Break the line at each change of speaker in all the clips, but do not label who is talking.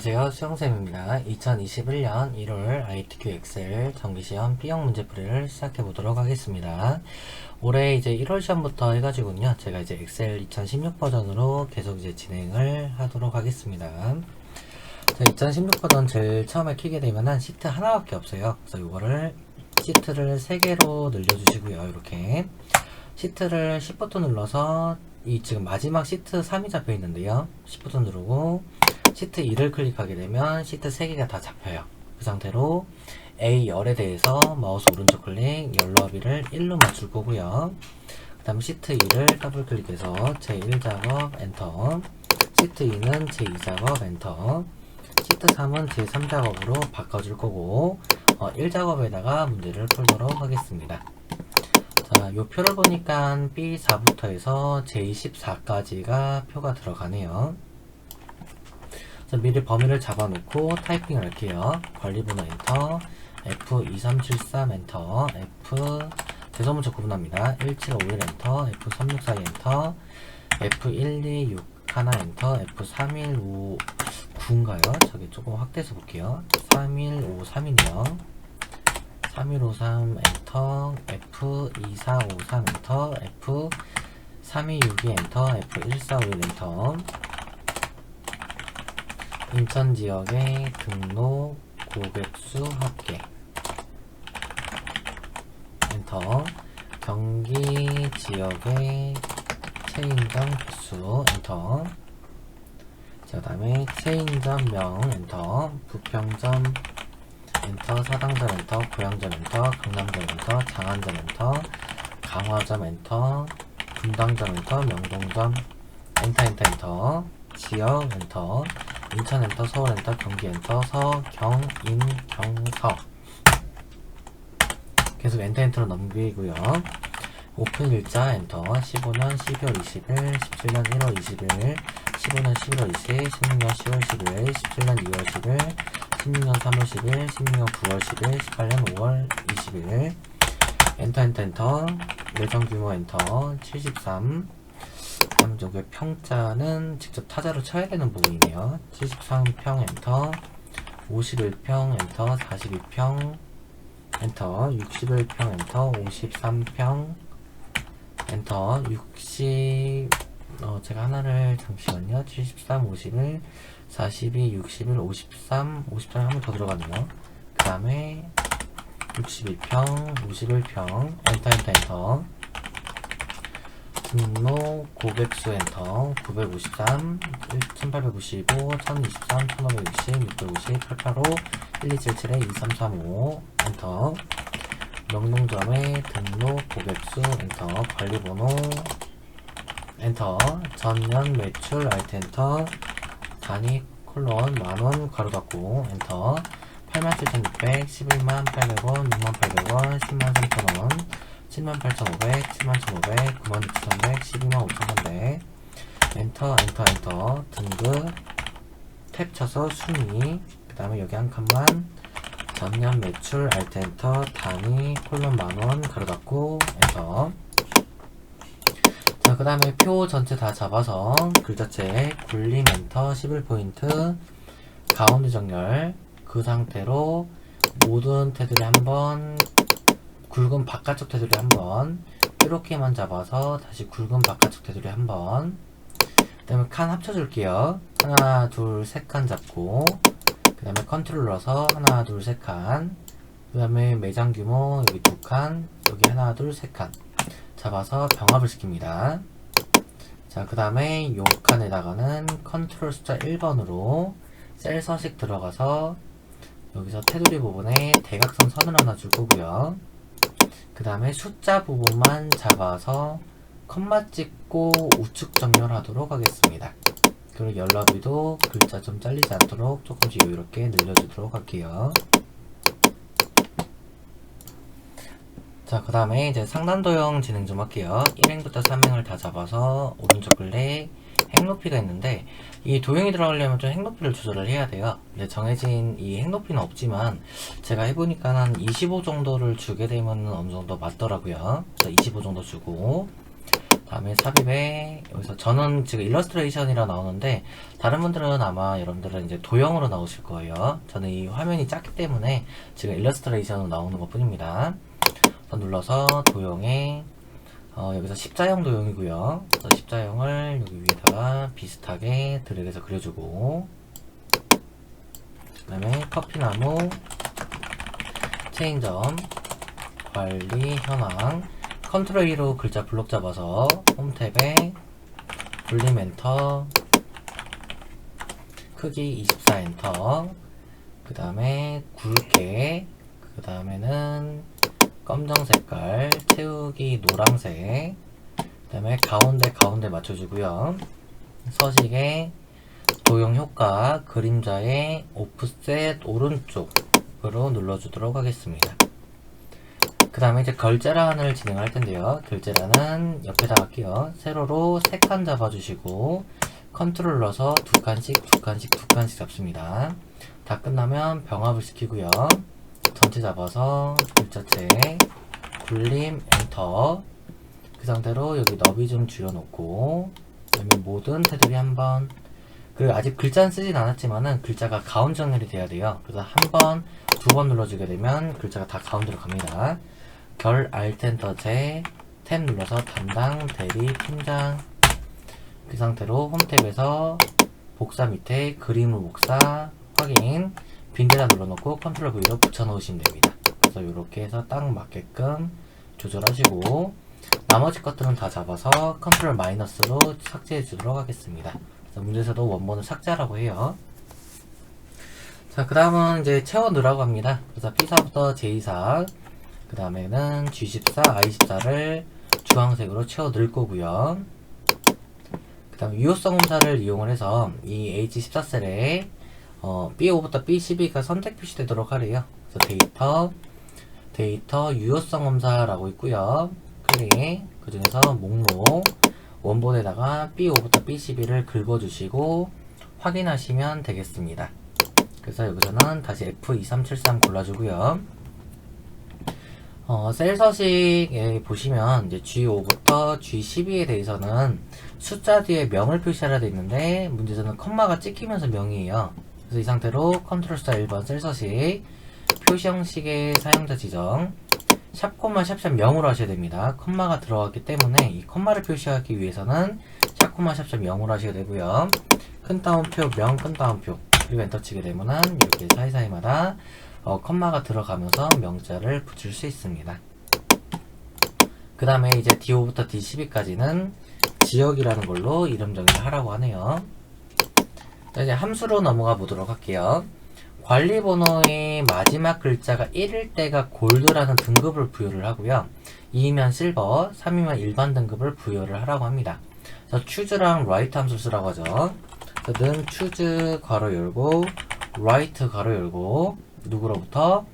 안녕하세요. 수영쌤입니다. 2021년 1월 ITQ 엑셀 정기시험 B형 문제풀이를 시작해 보도록 하겠습니다. 올해 이제 1월 시험부터 해가지고요. 제가 이제 엑셀 2016 버전으로 계속 이제 진행을 하도록 하겠습니다. 자, 2016 버전 제일 처음에 키게 되면은 시트 하나밖에 없어요. 그래서 이거를 시트를 3개로 늘려주시고요. 이렇게 시트를 Shift 눌러서 이 지금 마지막 시트 3이 잡혀 있는데요. Shift 누르고 시트 2를 클릭하게 되면 시트 3개가 다 잡혀요. 그 상태로 A열에 대해서 마우스 오른쪽 클릭, 열로비를 1로 맞출 거고요. 그 다음 시트 2를 더블 클릭해서 제1 작업 엔터, 시트 2는 제2 작업 엔터, 시트 3은 제3 작업으로 바꿔줄 거고 1작업에다가 문제를 풀도록 하겠습니다. 자, 요 표를 보니까 B4부터 해서 J14까지가 표가 들어가네요. 자, 미리 범위를 잡아놓고 타이핑을 할게요. 관리번호 엔터, F2373 엔터, F 대소문자 구분합니다. 1751 엔터, F364 엔터, F1261 엔터, F3159인가요? 저기 조금 확대해서 볼게요. 3153이네요. 3153 엔터, F2453 엔터, F3262 엔터, F1451 엔터. 인천 지역의 등록 고객수 합계 엔터. 경기 지역의 체인점 개수 엔터. 자, 그 다음에 체인점명 엔터. 부평점 엔터, 사당점 엔터, 고양점 엔터, 강남점 엔터, 장안점 엔터, 강화점 엔터, 분당점 엔터, 명동점 엔터 엔터 엔터. 지역 엔터, 인천 엔터, 서울 엔터, 경기 엔터, 서, 경, 인, 경, 서. 계속 엔터 엔터로 넘기고요. 오픈 일자 엔터. 15년 12월 20일, 17년 1월 20일, 15년 11월 20일, 16년 10월 10일, 17년 2월 10일, 16년 3월 10일, 16년 9월 10일, 18년 5월 20일. 엔터 엔터 엔터. 매점 규모 엔터. 73. 다음 여기 평자는 직접 타자로 쳐야 되는 부분이네요. 73평 엔터, 51평 엔터, 42평 엔터, 61평 엔터, 53평 엔터, 60 제가 하나를 잠시만요. 73, 51, 42, 61, 53, 53이 한 번 더 들어가네요. 그 다음에 62평, 51평 엔터 엔터 엔터. 등록 고객수 엔터. 953, 1895, 1023, 1560, 650, 885, 1277에 2335 엔터. 명동점의 등록 고객수 엔터. 관리번호 엔터. 전년 매출 알트 엔터. 단위 콜론 만원 가로 닫고 엔터. 87,600, 118,800원, 68,800원, 103,000원, 78,500, 71,500, 96,300, 125,300 엔터 엔터 엔터. 등급 탭 쳐서 순위, 그 다음에 여기 한 칸만 전년 매출 알트 엔터. 단위 콜론 만원 가로 닫고 엔터. 자, 그 다음에 표 전체 다 잡아서 글자체 굴림 엔터. 11포인트 가운데 정렬. 그 상태로 모든 테두리 한번, 굵은 바깥쪽 테두리 한번 이렇게만 잡아서 다시 굵은 바깥쪽 테두리 한번, 그 다음에 칸 합쳐줄게요. 하나 둘 세 칸 잡고, 그 다음에 컨트롤 눌러서 하나 둘 세 칸, 그 다음에 매장 규모 여기 2칸, 여기 하나 둘 세 칸 잡아서 병합을 시킵니다. 자, 그 다음에 요 칸에다가는 컨트롤 숫자 1번으로 셀 서식 들어가서 여기서 테두리 부분에 대각선 선을 하나 줄 거고요. 그 다음에 숫자 부분만 잡아서 컴마 찍고 우측 정렬하도록 하겠습니다. 그리고 열너비도 글자 좀 잘리지 않도록 조금씩 이렇게 늘려주도록 할게요. 자, 그 다음에 이제 상단도형 진행 좀 할게요. 1행부터 3행을 다 잡아서 오른쪽 클릭, 행 높이가 있는데 이 도형이 들어가려면 좀 행 높이를 조절을 해야 돼요. 근데 정해진 이 행 높이는 없지만 제가 해보니까 한 25 정도를 주게 되면 어느 정도 맞더라고요. 그래서 25 정도 주고, 다음에 삽입에 여기서 저는 지금 일러스트레이션이라 나오는데 다른 분들은 아마 여러분들은 이제 도형으로 나오실 거예요. 저는 이 화면이 작기 때문에 지금 일러스트레이션으로 나오는 것 뿐입니다. 눌러서 도형에 여기서 십자형 도형이고요. 그래서 십자형을 여기 위에다가 비슷하게 드래그해서 그려주고, 그 다음에 커피나무, 체인점, 관리, 현황, 컨트롤 E로 글자 블록 잡아서 홈 탭에 볼륨 엔터, 크기 24 엔터, 그 다음에 굵게, 그 다음에는 검정 색깔, 채우기 노란색, 그 다음에 가운데 맞춰주고요. 서식에 도형 효과, 그림자의 오프셋 오른쪽으로 눌러주도록 하겠습니다. 그 다음에 이제 결제란을 진행할 텐데요. 결제란은 옆에다 할게요. 세로로 3칸 잡아주시고 컨트롤 눌러서 두 칸씩 잡습니다. 다 끝나면 병합을 시키고요. 전체 잡아서 글자체 굴림 엔터, 그 상태로 여기 너비 좀 줄여놓고, 그다음에 모든 테두리 한번, 그리고 아직 글자는 쓰진 않았지만은 글자가 가운데 정렬이 돼야 돼요. 그래서 한 번, 두 번 눌러주게 되면 글자가 다 가운데로 갑니다. 결 알트 엔터 제 탭 눌러서 담당 대리 팀장, 그 상태로 홈 탭에서 복사 밑에 그림을 복사 확인, 빈대다 눌러놓고 컨트롤 V로 붙여놓으시면 됩니다. 그래서 이렇게 해서 딱 맞게끔 조절하시고, 나머지 것들은 다 잡아서 컨트롤 마이너스로 삭제해 주도록 하겠습니다. 그래서 문제에서도 원본을 삭제하라고 해요. 자, 그 다음은 이제 채워 넣으라고 합니다. 그래서 P4부터 J4, 그 다음에는 G14, I14를 주황색으로 채워 넣을 거고요. 그 다음에 유효성 검사를 이용을 해서 이 H14셀에 B5부터 B12가 선택 표시되도록 하래요. 그래서 데이터 유효성 검사라고 있고요. 클릭, 그 중에서 목록 원본에다가 B5부터 B12를 긁어주시고 확인하시면 되겠습니다. 그래서 여기서는 다시 F2373 골라주고요. 셀 서식에 보시면 이제 G5부터 G12에 대해서는 숫자 뒤에 명을 표시하라 되어 있는데 문제에서는 컴마가 찍히면서 명이에요. 그래서 이 상태로 컨트롤 스타 1번 셀 서식, 표시 형식의 사용자 지정, 샵 콤마 샵샵 0으로 하셔야 됩니다. 컴마가 들어갔기 때문에 이 컴마를 표시하기 위해서는 샵 콤마 샵샵 0으로 하셔야 되고요. 큰 따옴표, 명, 큰 따옴표, 그리고 엔터 치게 되면은 이렇게 사이사이마다 컴마가 들어가면서 명자를 붙일 수 있습니다. 그 다음에 이제 D5부터 D12까지는 지역이라는 걸로 이름 정의를 하라고 하네요. 자, 이제 함수로 넘어가 보도록 할게요. 관리 번호의 마지막 글자가 1일 때가 골드라는 등급을 부여를 하고요. 2이면 실버, 3이면 일반 등급을 부여를 하라고 합니다. 그래서 choose랑 write 함수 쓰라고 하죠. 는 choose 괄호 열고 write 괄호 열고 누구로부터?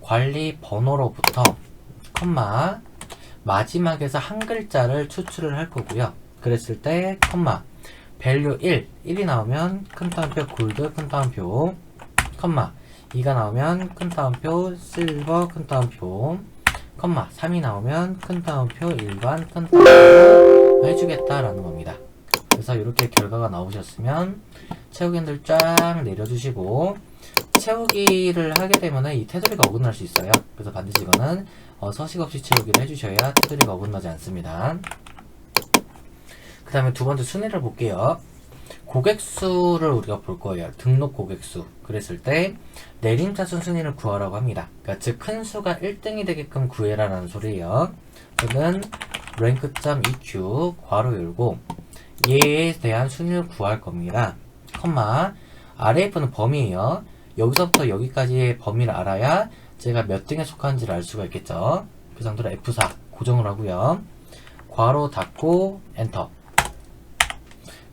관리 번호로부터 컴마 마지막에서 한 글자를 추출을 할 거고요. 그랬을 때 컴마 value 1이 나오면 큰 따옴표 골드 큰 따옴표, 컴마 2가 나오면 큰 따옴표 실버 큰 따옴표, 컴마 3이 나오면 큰 따옴표 일반 큰 따옴표 해주겠다라는 겁니다. 그래서 이렇게 결과가 나오셨으면 채우기들 쫙 내려주시고, 채우기를 하게 되면 이 테두리가 어긋날 수 있어요. 그래서 반드시 이거는 서식 없이 채우기를 해주셔야 테두리가 어긋나지 않습니다. 그 다음에 두 번째 순위를 볼게요. 고객수를 우리가 볼 거예요. 등록 고객수. 그랬을 때 내림차순 순위를 구하라고 합니다. 그러니까 즉 큰 수가 1등이 되게끔 구해라라는 소리예요. 저는 rank.eq 괄호 열고 얘에 대한 순위를 구할 겁니다. 컴마 RF는 범위예요. 여기서부터 여기까지의 범위를 알아야 제가 몇 등에 속하는지를 알 수가 있겠죠. 그 상태로 F4 고정을 하고요. 괄호 닫고 엔터.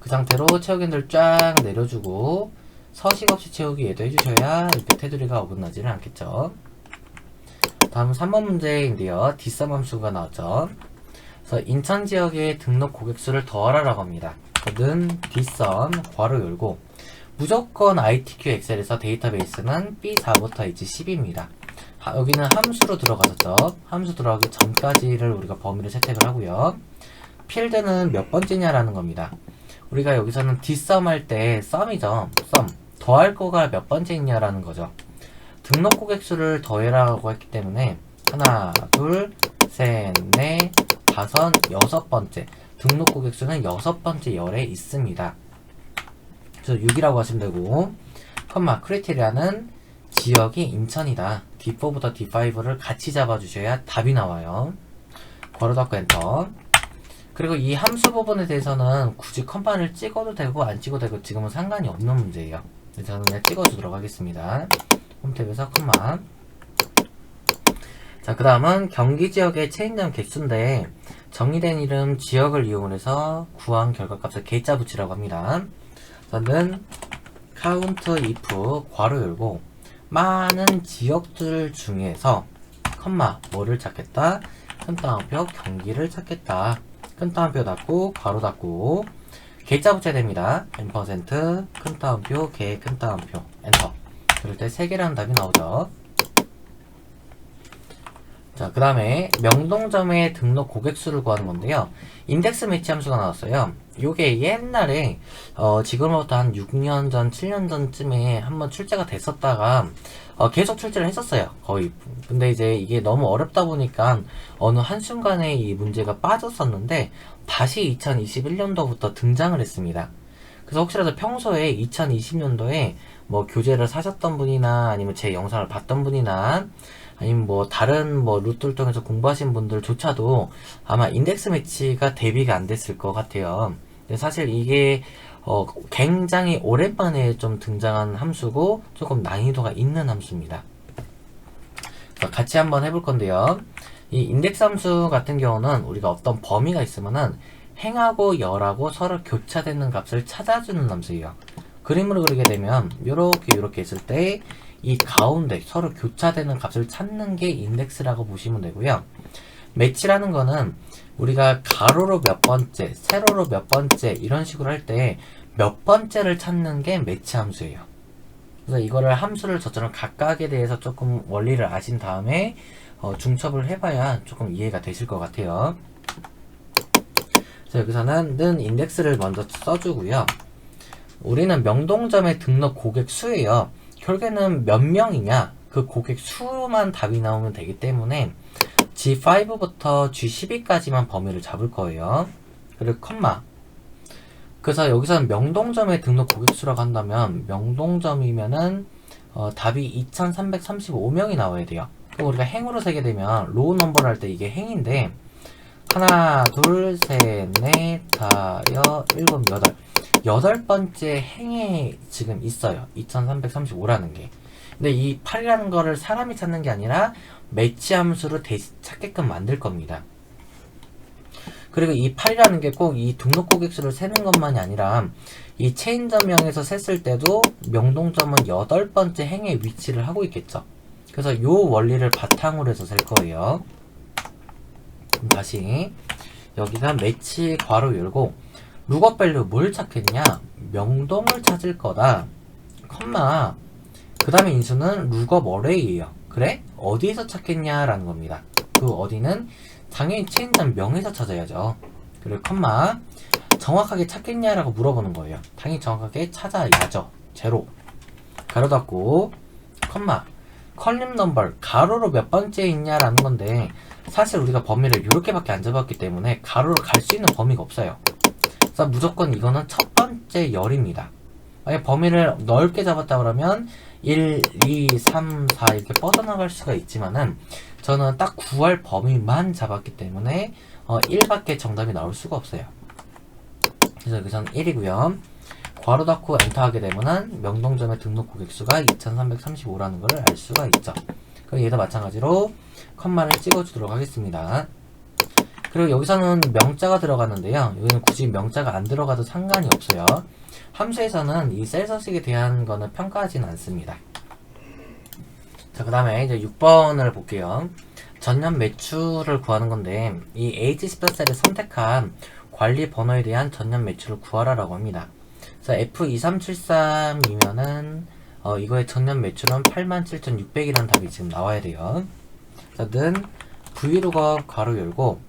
그 상태로 채우기들 쫙 내려주고 서식 없이 채우기 얘도 해주셔야 이렇게 테두리가 어긋나지는 않겠죠. 다음 3번 문제인데요. 뒷섬 함수가 나왔죠. 그래서 인천 지역의 등록 고객수를 더하라라고 합니다. 는 뒷섬 괄호 열고 무조건 ITQ 엑셀에서 데이터베이스는 B4부터 H10입니다. 여기는 함수로 들어가셨죠. 함수 들어가기 전까지를 우리가 범위를 채택을 하고요. 필드는 몇 번째냐라는 겁니다. 우리가 여기서는 뒷섬 할 때 썸이죠. 썸. 더할 거가 몇 번째 있냐라는 거죠. 등록 고객 수를 더해라고 했기 때문에 하나, 둘, 셋, 넷, 다섯, 여섯 번째. 등록 고객 수는 여섯 번째 열에 있습니다. 그래서 6이라고 하시면 되고, 컴마 크리테리아는 지역이 인천이다. D4부터 D5를 같이 잡아주셔야 답이 나와요. 괄호 닫고 엔터. 그리고 이 함수 부분에 대해서는 굳이 컴마를 찍어도 되고 안 찍어도 되고 지금은 상관이 없는 문제예요. 그래서 저는 그냥 찍어주도록 하겠습니다. 홈탭에서 컴마. 자, 그 다음은 경기지역의 체인점 개수인데 정의된 이름 지역을 이용해서 구한 결과값을 개자 붙이라고 합니다. 저는 count if 괄호 열고 많은 지역들 중에서 컴마 뭐를 찾겠다? 큰 따옴표 경기를 찾겠다. 큰 따옴표 닫고 괄호 닫고 개자 붙여야 됩니다. %, 큰 따옴표, 개, 큰 따옴표, 엔터. 그럴 때 3개라는 답이 나오죠. 자, 그 다음에 명동점의 등록 고객 수를 구하는 건데요. 인덱스 매치 함수가 나왔어요. 요게 옛날에 지금부터 한 6년 전, 7년 전쯤에 한번 출제가 됐었다가 계속 출제를 했었어요. 거의. 근데 이제 이게 너무 어렵다 보니까 어느 한순간에 이 문제가 빠졌었는데 다시 2021년도부터 등장을 했습니다. 그래서 혹시라도 평소에 2020년도에 뭐 교재를 사셨던 분이나 아니면 제 영상을 봤던 분이나 아니면 뭐 다른 뭐 루트를 통해서 공부하신 분들조차도 아마 인덱스 매치가 대비가 안 됐을 것 같아요. 근데 사실 이게 굉장히 오랜만에 좀 등장한 함수고 조금 난이도가 있는 함수입니다. 같이 한번 해볼 건데요. 이 인덱스 함수 같은 경우는 우리가 어떤 범위가 있으면은 행하고 열하고 서로 교차되는 값을 찾아주는 함수예요. 그림으로 그리게 되면 요렇게 있을 때 이 가운데 서로 교차되는 값을 찾는 게 인덱스라고 보시면 되고요. 매치라는 거는 우리가 가로로 몇 번째, 세로로 몇 번째 이런 식으로 할 때 몇 번째를 찾는 게 매치 함수예요. 그래서 이거를 함수를 저처럼 각각에 대해서 조금 원리를 아신 다음에 중첩을 해봐야 조금 이해가 되실 것 같아요. 그래서 여기서는 는 인덱스를 먼저 써주고요. 우리는 명동점의 등록 고객 수예요. 결국에는 몇 명이냐 그 고객 수만 답이 나오면 되기 때문에 G5부터 G12까지만 범위를 잡을 거예요. 그리고 컴마. 그래서 여기서는 명동점의 등록 고객 수라고 한다면 명동점이면은 답이 2335명이 나와야 돼요. 그럼 우리가 행으로 세게 되면 로우 넘버를 할 때 이게 행인데 하나, 둘, 셋, 넷, 다, 일곱, 여덟 번째 행에 지금 있어요. 2335라는 게. 근데 이 8이라는 거를 사람이 찾는 게 아니라 매치 함수로 찾게끔 만들 겁니다. 그리고 이 8이라는 게 꼭 이 등록 고객 수를 세는 것만이 아니라 이 체인점명에서 셌을 때도 명동점은 8번째 행에 위치를 하고 있겠죠. 그래서 요 원리를 바탕으로 해서 셀 거예요. 그럼 다시 여기가 매치 괄호 열고 룩업 밸류 뭘 찾겠냐? 명동을 찾을 거다. 컴마. 그 다음에 인수는 룩업 어레이예요. 그래? 어디에서 찾겠냐라는 겁니다. 그 어디는 당연히 체인점 명에서 찾아야죠. 그리고 컴마. 정확하게 찾겠냐라고 물어보는 거예요. 당연히 정확하게 찾아야죠. 제로. 가로 닫고 컴마. 컬럼 넘버 가로로 몇 번째 있냐라는 건데 사실 우리가 범위를 이렇게밖에 안 잡았기 때문에 가로로 갈 수 있는 범위가 없어요. 그래서 무조건 이거는 첫 번째 열입니다. 만약 범위를 넓게 잡았다 그러면 1, 2, 3, 4 이렇게 뻗어나갈 수가 있지만은 저는 딱 구할 범위만 잡았기 때문에 1밖에 정답이 나올 수가 없어요. 그래서 여기서는 1이고요. 괄호 닫고 엔터 하게 되면은 명동점의 등록 고객 수가 2335라는 것을 알 수가 있죠. 그럼 얘도 마찬가지로 컴마를 찍어주도록 하겠습니다. 그리고 여기서는 명자가 들어갔는데요. 여기는 굳이 명자가 안 들어가도 상관이 없어요. 함수에서는 이 셀 서식에 대한 거는 평가하지는 않습니다. 자, 그 다음에 이제 6번을 볼게요. 전년 매출을 구하는 건데 이 H14셀을 선택한 관리 번호에 대한 전년 매출을 구하라라고 합니다. 그래서 F2373이면은 이거의 전년 매출은 87,600이라는 답이 지금 나와야 돼요. 자, 는 vlookup 괄호 열고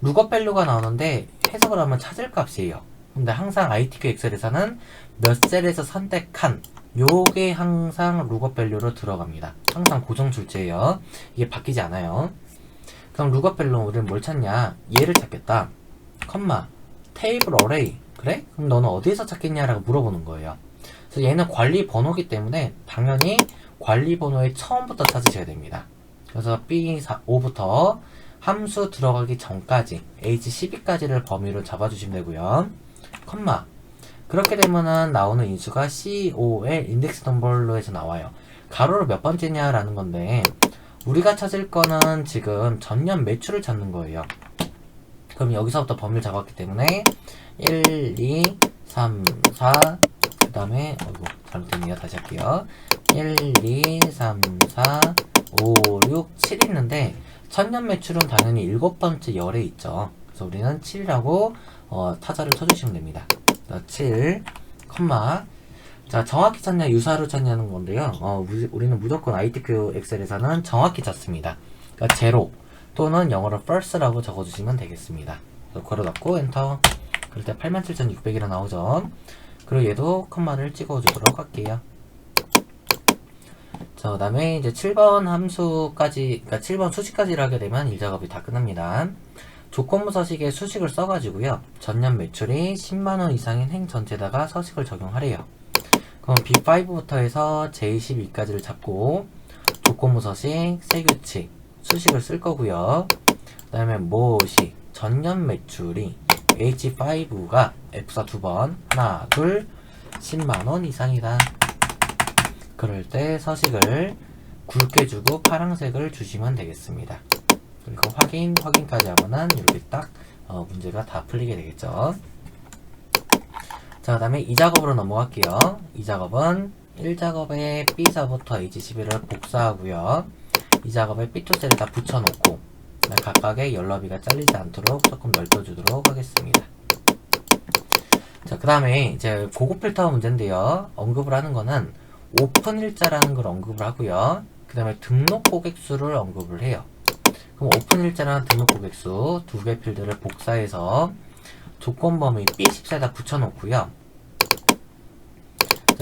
룩업 밸류가 나오는데 해석을 하면 찾을 값이에요. 근데 항상 ITQ 엑셀에서는 몇 셀에서 선택한 요게 항상 룩업 밸류로 들어갑니다. 항상 고정 출제예요. 이게 바뀌지 않아요. 그럼 룩업 밸류 우리는 뭘 찾냐? 얘를 찾겠다. 컴마 테이블 어레이. 그래? 그럼 너는 어디에서 찾겠냐라고 물어보는 거예요. 그래서 얘는 관리 번호기 때문에 당연히 관리 번호의 처음부터 찾으셔야 됩니다. 그래서 B5부터 함수 들어가기 전까지 H12까지를 범위로 잡아주시면 되고요. 컴마 그렇게 되면은 나오는 인수가 COL 인덱스 넘버로 해서 나와요. 가로로 몇 번째냐라는 건데 우리가 찾을 거는 지금 전년 매출을 찾는 거예요. 그럼 여기서부터 범위를 잡았기 때문에 1, 2, 3, 4 그 다음에 잘못됐네요. 다시 할게요. 1, 2, 3, 4 5, 6, 7 있는데 천년 매출은 당연히 7번째 열에 있죠. 그래서 우리는 7이라고 타자를 쳐주시면 됩니다. 7, 컴마. 자, 정확히 찾냐, 유사로 찾냐는 건데요. 우리는 무조건 ITQ 엑셀에서는 정확히 찾습니다. 그러니까 제로 또는 영어로 first라고 적어주시면 되겠습니다. 그래서 괄호 닫고 엔터. 그럴 때 87,600이라 나오죠. 그리고 얘도 컴마를 찍어주도록 할게요. 자, 그 다음에 이제 7번 함수까지, 그러니까 7번 수식까지를 하게 되면 일 작업이 다 끝납니다. 조건부 서식에 수식을 써가지고요. 전년 매출이 10만원 이상인 행 전체에다가 서식을 적용하래요. 그럼 B5부터 해서 J12까지를 잡고 조건부 서식, 세규칙, 수식을 쓸 거고요. 그 다음에 무엇이 전년 매출이 H5가 F사 2번 하나, 둘 10만원 이상이다. 그럴 때 서식을 굵게 주고 파란색을 주시면 되겠습니다. 그리고 확인까지 하면은 이렇게 딱 문제가 다 풀리게 되겠죠. 자, 그 다음에 2작업으로 넘어갈게요. 2작업은 1작업에 B4부터 H11을 복사하고요. 2작업에 B2 셀에다 붙여놓고 각각의 열너비가 잘리지 않도록 조금 넓혀주도록 하겠습니다. 자, 그 다음에 이제 고급 필터 문제인데요. 언급을 하는 거는 오픈 일자라는 걸 언급을 하고요. 그 다음에 등록 고객수를 언급을 해요. 그럼 오픈 일자라는 등록 고객수 두 개 필드를 복사해서 조건 범위 B14에다 붙여놓고요.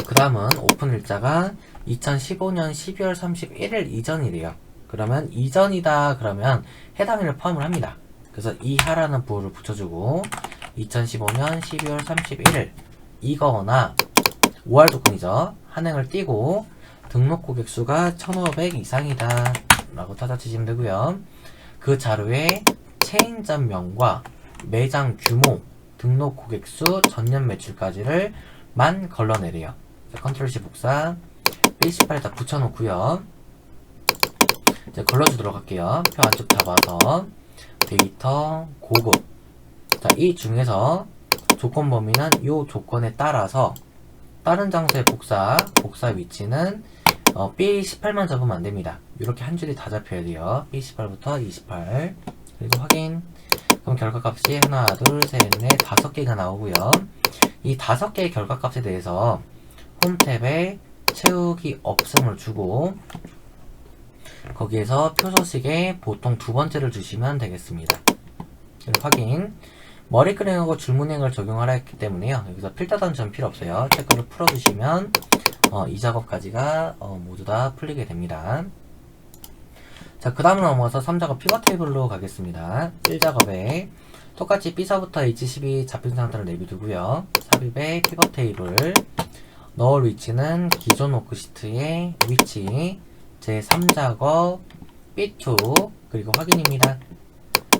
그 다음은 오픈 일자가 2015년 12월 31일 이전이래요. 그러면 이전이다 그러면 해당일을 포함을 합니다. 그래서 이하라는 부호를 붙여주고 2015년 12월 31일 이거나 5할 조건이죠. 한행을 띄고 등록 고객 수가 1500 이상이다 라고 찾아주시면 되고요. 그 자료에 체인점명과 매장 규모, 등록 고객 수, 전년 매출까지를 만 걸러내래요. 컨트롤 C 복사 B18에다 붙여놓고요. 이제 걸러주도록 할게요. 표 안쪽 잡아서 데이터 고급. 자, 이 중에서 조건 범위는 이 조건에 따라서 다른 장소의 복사 위치는 B18만 잡으면 안됩니다. 이렇게 한 줄이 다 잡혀야 돼요. B18부터 28 그리고 확인. 그럼 결과값이 하나, 둘, 셋, 넷, 5개가 나오고요. 이 5개의 결과값에 대해서 홈 탭에 채우기 없음을 주고 거기에서 표소식에 보통 두 번째를 주시면 되겠습니다. 그리고 확인. 머리끄랭하고 줄무늬을 적용하라 했기 때문에요. 여기서 필터 단점 필요 없어요. 체크를 풀어주시면 이 작업까지가 모두 다 풀리게 됩니다. 자, 그 다음으로 넘어가서 3작업 피벗 테이블로 가겠습니다. 1작업에 똑같이 B4부터 H12 잡힌 상태로 내비두고요. 삽입에 피벗 테이블 넣을 위치는 기존 워크시트의 위치 제3작업 B2 그리고 확인입니다.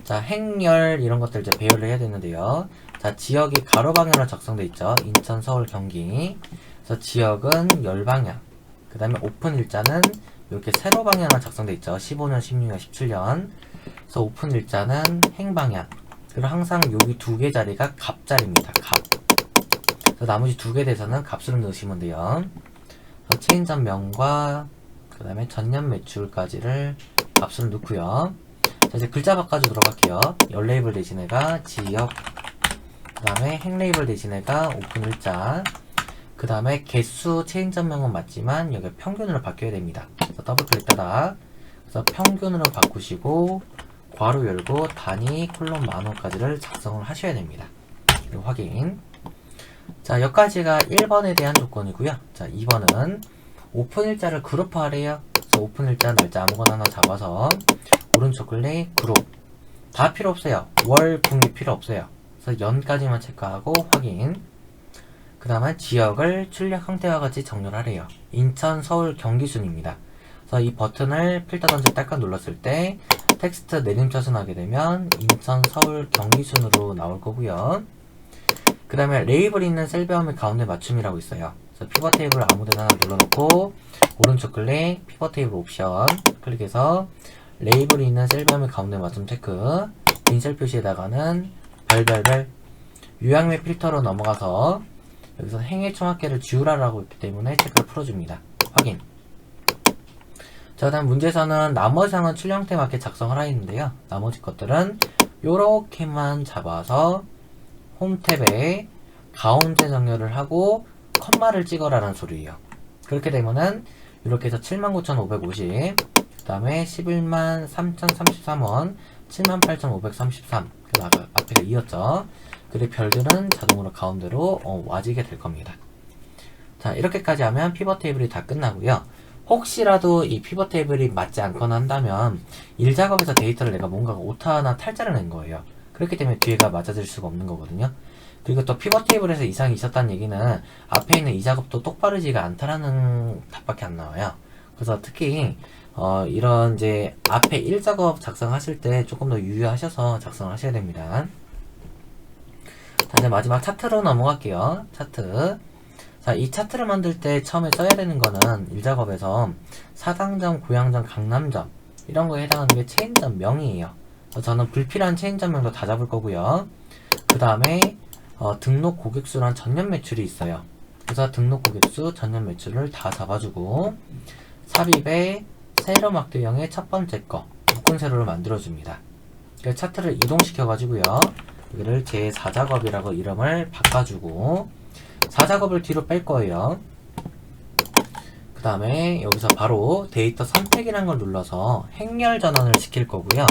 자, 행열 이런 것들 이제 배열을 해야 되는데요. 자, 지역이 가로 방향으로 작성되어 있죠. 인천, 서울, 경기. 그래서 지역은 열방향. 그 다음에 오픈 일자는 이렇게 세로 방향으로 작성되어 있죠. 15년, 16년, 17년. 그래서 오픈 일자는 행방향. 그리고 항상 여기 두 개 자리가 값자리입니다. 값. 그래서 나머지 두 개 대해서는 값으로 넣으시면 돼요. 체인점 명과 그 다음에 전년 매출까지를 값으로 넣고요. 자, 이제 글자 바꿔주도록 할게요. 열 레이블 대신에가 지역, 그 다음에 행 레이블 대신에가 오픈 일자, 그 다음에 개수 체인점명은 맞지만 여기 평균으로 바뀌어야 됩니다. 그래서 더블 클릭 따라 그래서 평균으로 바꾸시고 괄호 열고 단위 콜론 만원까지를 작성을 하셔야 됩니다. 그리고 확인. 자, 여기까지가 1번에 대한 조건이고요. 자, 2번은 오픈 일자를 그룹화하래요. 그래서 오픈 일자 날짜 아무거나 하나 잡아서 오른쪽 클릭 그룹. 다 필요 없어요. 월, 분기 필요 없어요. 그래서 연까지만 체크하고 확인. 그 다음에 지역을 출력 형태와 같이 정렬하래요. 인천, 서울, 경기 순입니다. 그래서 이 버튼을 필터 던질 딸깍 눌렀을 때 텍스트 내림차순 하게 되면 인천, 서울, 경기 순으로 나올 거고요. 그 다음에 레이블이 있는 셀 배엄의 가운데 맞춤이라고 있어요. 그래서 피벗 테이블 아무데나 하나 눌러놓고 오른쪽 클릭 피벗 테이블 옵션 클릭해서 레이블이 있는 셀 배엄의 가운데 맞춤 체크. 빈 셀 표시에다가는 별별별 유형의 필터로 넘어가서 여기서 행의 총합계를 지우라라고 있기 때문에 체크를 풀어줍니다. 확인. 자, 다음 문제에서는 나머지 상은 출력 형태에 맞게 작성을 하라 했는데요. 나머지 것들은 요렇게만 잡아서 홈 탭에 가운데 정렬을 하고 컴마를 찍어라라는 소리예요. 그렇게 되면은 이렇게 해서 79,550, 그 다음에 113,033원, 78,533, 그 앞에가 2였죠. 그리고 별들은 자동으로 가운데로 와지게 될 겁니다. 자, 이렇게까지 하면 피벗 테이블이 다 끝나고요. 혹시라도 이 피벗 테이블이 맞지 않거나 한다면 일 작업에서 데이터를 내가 뭔가 오타나 탈자를 낸 거예요. 그렇기 때문에 뒤에가 맞아질 수가 없는 거거든요. 그리고 또 피벗 테이블에서 이상이 있었다는 얘기는 앞에 있는 이 작업도 똑바르지가 않다라는 답밖에 안 나와요. 그래서 특히 이런 이제 앞에 1작업 작성하실 때 조금 더 유의하셔서 작성을 하셔야 됩니다. 자, 이제 마지막 차트로 넘어갈게요. 차트. 자, 이 차트를 만들 때 처음에 써야 되는 거는 1작업에서 사당점, 고양점, 강남점 이런 거에 해당하는 게 체인점 명이에요. 저는 불필요한 체인점 명도 다 잡을 거고요. 그 다음에 등록 고객수랑 전년 매출이 있어요. 그래서 등록 고객수, 전년 매출을 다 잡아주고 삽입에 세로 막대형의 첫 번째 거 묶은 세로를 만들어줍니다. 그 차트를 이동시켜 가지고요. 여기를 제4작업이라고 이름을 바꿔주고 4작업을 뒤로 뺄 거예요. 그 다음에 여기서 바로 데이터 선택이라는 걸 눌러서 행렬 전환을 시킬 거고요.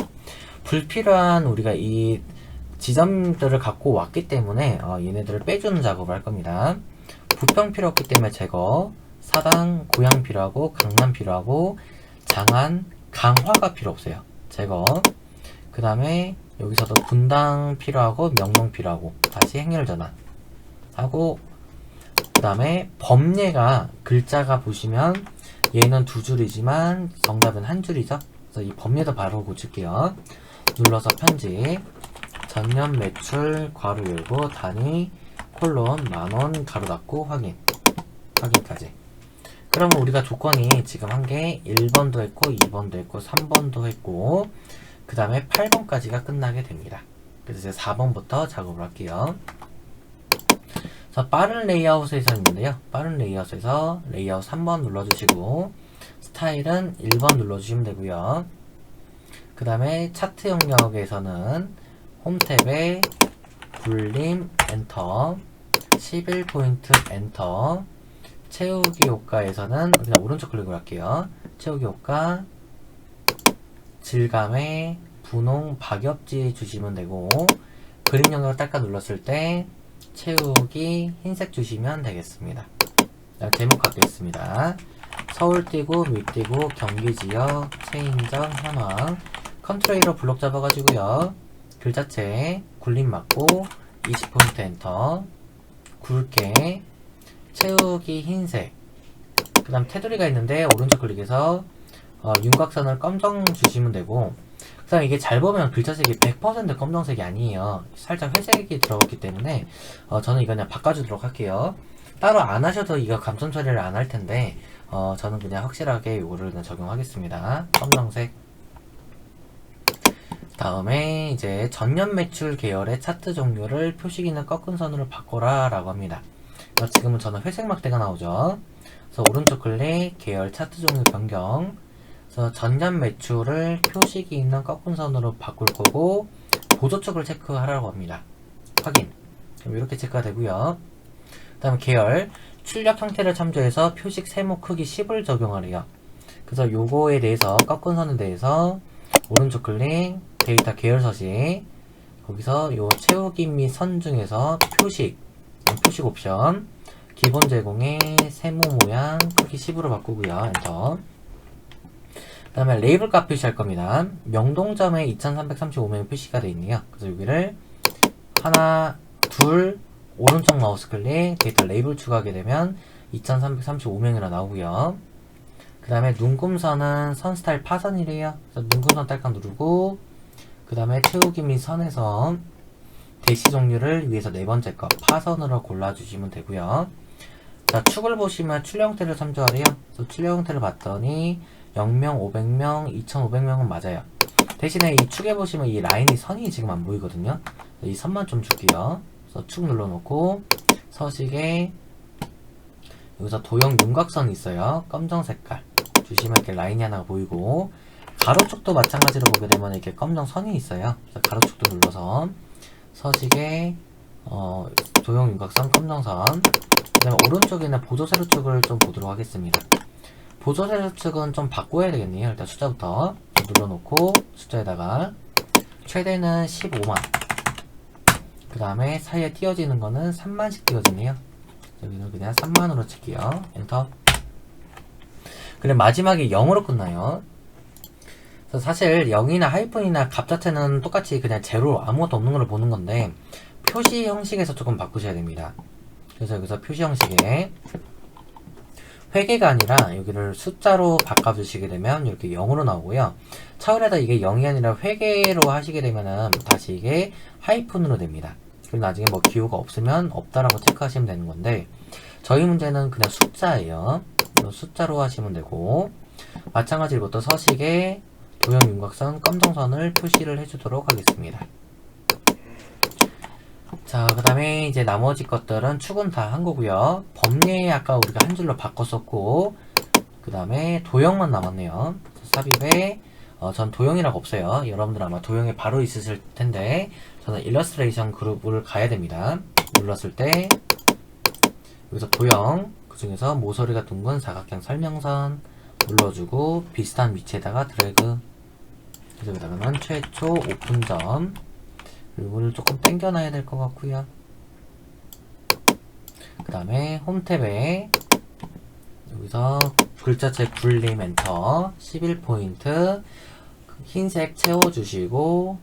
불필요한 우리가 이 지점들을 갖고 왔기 때문에 얘네들을 빼주는 작업을 할 겁니다. 부평 필요 없기 때문에 제거, 사당, 고양 필요하고 강남 필요하고 장안, 강화가 필요 없어요. 제거. 그 다음에 여기서도 분당 필요하고 명동 필요하고 다시 행렬 전환 하고 그 다음에 범례가 글자가 보시면 얘는 두 줄이지만 정답은 한 줄이죠. 그래서 이 범례도 바로 고칠게요. 눌러서 편집 전년 매출 괄호 열고 단위 콜론 만원 가로 닫고 확인까지. 그러면 우리가 조건이 지금 한 게 1번도 했고 2번도 했고 3번도 했고 그 다음에 8번까지가 끝나게 됩니다. 그래서 이제 4번부터 작업을 할게요. 자, 빠른 레이아웃에서 있는데요. 빠른 레이아웃에서 레이아웃 3번 눌러주시고 스타일은 1번 눌러주시면 되고요. 그 다음에 차트 영역에서는 홈 탭에 굴림 엔터 11포인트 엔터 채우기 효과에서는 그냥 오른쪽 클릭을 할게요. 채우기 효과 질감에 분홍 박엽지 주시면 되고 그림 영역을 딸깍 눌렀을 때 채우기 흰색 주시면 되겠습니다. 제목 갖겠습니다. 서울 띄고 밑 띄고 경기 지역 체인점 현황 컨트롤 A로 블록 잡아가지고요. 글자체 굴림 맞고 20포인트 엔터 굵게 채우기 흰색 그 다음 테두리가 있는데 오른쪽 클릭해서 윤곽선을 검정 주시면 되고 그 다음 이게 잘 보면 글자색이 100% 검정색이 아니에요. 살짝 회색이 들어갔기 때문에 저는 이거 그냥 바꿔주도록 할게요. 따로 안 하셔도 이거 감점 처리를 안 할 텐데 저는 그냥 확실하게 이거를 그냥 적용하겠습니다. 검정색. 다음에 이제 전년 매출 계열의 차트 종류를 표시기는 꺾은 선으로 바꿔라 라고 합니다. 지금은 저는 회색 막대가 나오죠. 그래서 오른쪽 클릭 계열 차트 종류 변경. 그래서 전년 매출을 표시기 있는 꺾은 선으로 바꿀 거고 보조축을 체크하라고 합니다. 확인. 그럼 이렇게 체크가 되고요. 그 다음에 계열 출력 형태를 참조해서 표식 세모 크기 10을 적용하래요. 그래서 요거에 대해서 꺾은 선에 대해서 오른쪽 클릭 데이터 계열 서식, 거기서 요 채우기 및 선 중에서 표식 옵션, 기본 제공의 세모 모양 크기 10으로 바꾸고요. 엔터. 그 다음에 레이블 값 표시할 겁니다. 명동점에 2335명이 표시가 되어 있네요. 그래서 여기를 하나, 둘, 오른쪽 마우스 클릭, 데이터 레이블 추가하게 되면 2335명이라 나오고요. 그 다음에 눈금선은 선 스타일 파선이래요. 그래서 눈금선 딸깍 누르고, 그 다음에 채우기 및 선에서 대시 종류를 위해서 네 번째 거 파선으로 골라주시면 되고요. 자, 축을 보시면 출력 형태를 참조하래요. 그래서 출력 형태를 봤더니 0명, 500명, 2500명은 맞아요. 대신에 이 축에 보시면 이 라인이 선이 지금 안 보이거든요. 이 선만 좀 줄게요. 그래서 축 눌러놓고 서식에 여기서 도형 윤곽선이 있어요. 검정 색깔 주시면 이렇게 라인이 하나 보이고, 가로축도 마찬가지로 보게 되면 이렇게 검정 선이 있어요. 그래서 가로축도 눌러서 서식에 도형 윤곽선 검정선, 그 다음에 오른쪽에 있는 보조 세로축을 좀 보도록 하겠습니다. 보조 세로축은 좀 바꿔야 되겠네요. 일단 숫자부터 눌러놓고 숫자에다가 최대는 15만, 그 다음에 사이에 띄어지는 거는 3만씩 띄어지네요. 여기는 그냥 3만으로 칠게요. 엔터. 그리고 마지막에 0으로 끝나요. 그래서 사실 0이나 하이픈이나 값 자체는 똑같이 그냥 제로 아무것도 없는 걸 보는 건데, 표시 형식에서 조금 바꾸셔야 됩니다. 그래서 여기서 표시 형식에 회계가 아니라 여기를 숫자로 바꿔주시게 되면 이렇게 0으로 나오고요. 차후에다 이게 0이 아니라 회계로 하시게 되면은 다시 이게 하이픈으로 됩니다. 그리고 나중에 뭐 기호가 없으면 없다라고 체크하시면 되는 건데, 저희 문제는 그냥 숫자예요. 숫자로 하시면 되고, 마찬가지로 또 서식에 도형 윤곽선 검정선을 표시를 해주도록 하겠습니다. 자, 그 다음에 이제 나머지 것들은 축은 다 한 거고요. 범례 아까 우리가 한 줄로 바꿨었고, 그 다음에 도형만 남았네요. 삽입에 전 도형이라고 없어요. 여러분들 아마 도형에 바로 있으실 텐데, 저는 일러스트레이션 그룹을 가야 됩니다. 눌렀을 때 여기서 도형, 그 중에서 모서리가 둥근 사각형 설명선 눌러주고 비슷한 위치에다가 드래그. 그래서 여기다가는 최초 오픈점, 이거를 조금 당겨놔야 될 것 같고요. 그 다음에 홈 탭에 여기서 글자체 굴림 엔터 11포인트 흰색 채워주시고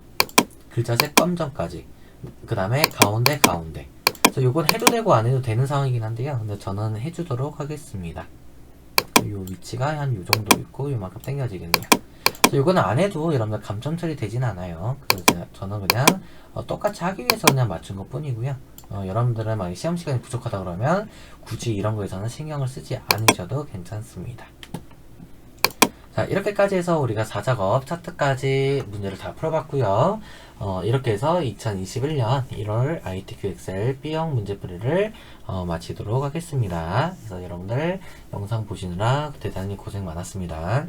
글자색 검정까지, 그 다음에 가운데 그래서 요건 해도 되고 안 해도 되는 상황이긴 한데요. 근데 저는 해주도록 하겠습니다. 요 위치가 한 요 정도 있고 요만큼 당겨지겠네요. 요거는 안 해도 여러분들 감점 처리 되진 않아요. 그래서 저는 그냥 똑같이 하기 위해서 그냥 맞춘 것 뿐이고요. 여러분들은 만약 시험 시간이 부족하다 그러면 굳이 이런 거에서는 신경을 쓰지 않으셔도 괜찮습니다. 자, 이렇게까지 해서 우리가 4작업 차트까지 문제를 다 풀어봤고요. 이렇게 해서 2021년 1월 ITQ 엑셀 B형 문제풀이를 마치도록 하겠습니다. 그래서 여러분들 영상 보시느라 대단히 고생 많았습니다.